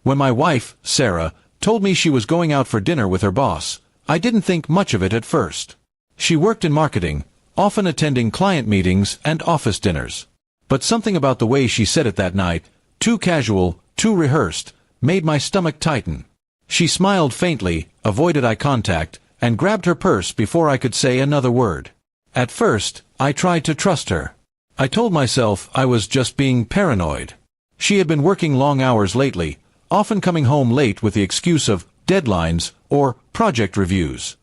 When my wife, Sarah, told me she was going out for dinner with her boss, I didn't think much of it at first. She worked in marketing, often attending client meetings and office dinners. But something about the way she said it that night, too casual, too rehearsed, made my stomach tighten. She smiled faintly, avoided eye contact, and grabbed her purse before I could say another word. At first, I tried to trust her. I told myself I was just being paranoid. She had been working long hours lately, often coming home late with the excuse of deadlines or project reviews.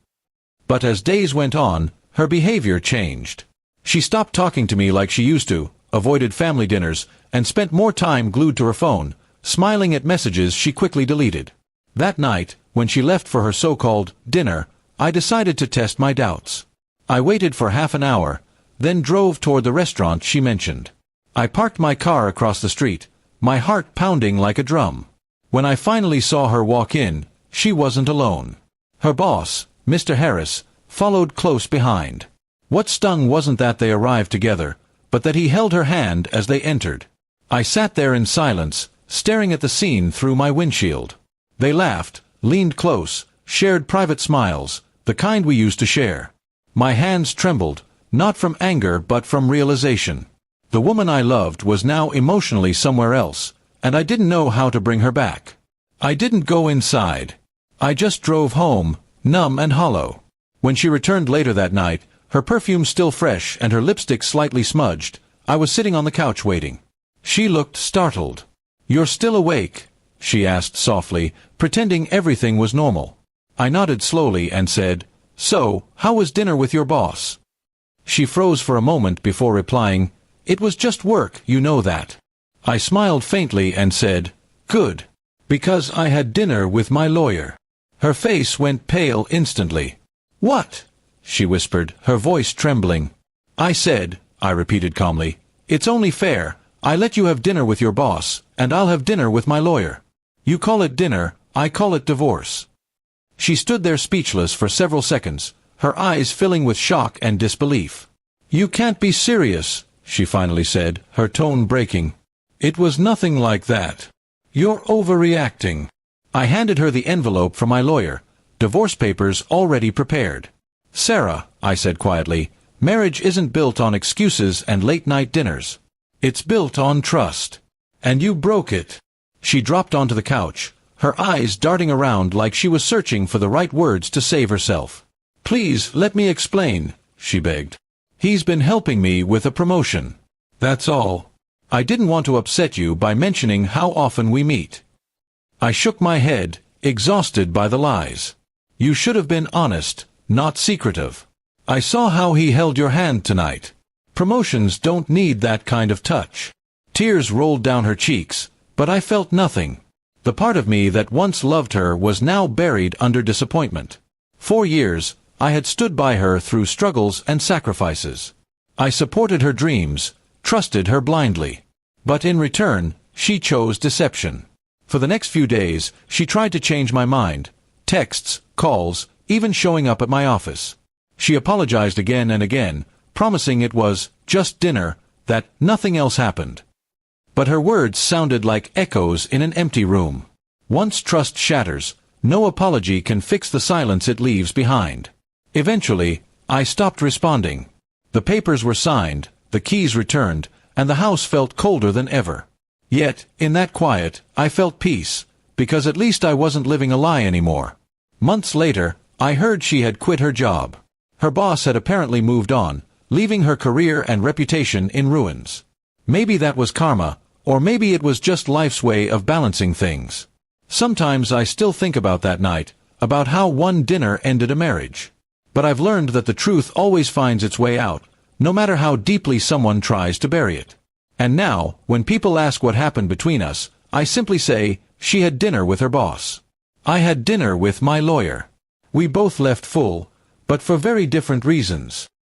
But as days went on, her behavior changed. She stopped talking to me like she used to, avoided family dinners, and spent more time glued to her phone, smiling at messages she quickly deleted. That night, when she left for her so-called dinner, I decided to test my doubts. I waited for half an hour, then drove toward the restaurant she mentioned. I parked my car across the street, my heart pounding like a drum. When I finally saw her walk in, she wasn't alone. Her boss, Mr. Harris, followed close behind. What stung wasn't that they arrived together, but that he held her hand as they entered. I sat there in silence, staring at the scene through my windshield. They laughed, leaned close, shared private smiles, the kind we used to share. My hands trembled, not from anger but from realization. The woman I loved was now emotionally somewhere else, and I didn't know how to bring her back. I didn't go inside. I just drove home, numb and hollow. When she returned later that night, her perfume still fresh and her lipstick slightly smudged, I was sitting on the couch waiting. She looked startled. "You're still awake?" she asked softly, pretending everything was normal. I nodded slowly and said, "So, how was dinner with your boss?" She froze for a moment before replying, "It was just work, you know that." I smiled faintly and said, "Good. Because I had dinner with my lawyer." Her face went pale instantly. "What?" she whispered, her voice trembling. "I said," I repeated calmly, "it's only fair. I let you have dinner with your boss, and I'll have dinner with my lawyer. You call it dinner, I call it divorce." She stood there speechless for several seconds, her eyes filling with shock and disbelief. "You can't be serious," she finally said, her tone breaking. "It was nothing like that. You're overreacting." I handed her the envelope from my lawyer, divorce papers already prepared. "Sarah," I said quietly, "marriage isn't built on excuses and late-night dinners. It's built on trust. And you broke it." She dropped onto the couch, her eyes darting around like she was searching for the right words to save herself. "Please, let me explain," she begged. "He's been helping me with a promotion. That's all. I didn't want to upset you by mentioning how often we meet." I shook my head, exhausted by the lies. "You should have been honest, not secretive. I saw how he held your hand tonight. Promotions don't need that kind of touch." Tears rolled down her cheeks, but I felt nothing. The part of me that once loved her was now buried under disappointment. 4 years, I had stood by her through struggles and sacrifices. I supported her dreams, trusted her blindly. But in return, she chose deception. For the next few days, she tried to change my mind. Texts, calls, even showing up at my office. She apologized again and again, promising it was just dinner, that nothing else happened. But her words sounded like echoes in an empty room. Once trust shatters, no apology can fix the silence it leaves behind. Eventually, I stopped responding. The papers were signed, the keys returned, and the house felt colder than ever. Yet, in that quiet, I felt peace, because at least I wasn't living a lie anymore. Months later, I heard she had quit her job. Her boss had apparently moved on, leaving her career and reputation in ruins. Maybe that was karma, or maybe it was just life's way of balancing things. Sometimes I still think about that night, about how one dinner ended a marriage. But I've learned that the truth always finds its way out, no matter how deeply someone tries to bury it. And now, when people ask what happened between us, I simply say, she had dinner with her boss. I had dinner with my lawyer. We both left full, but for very different reasons.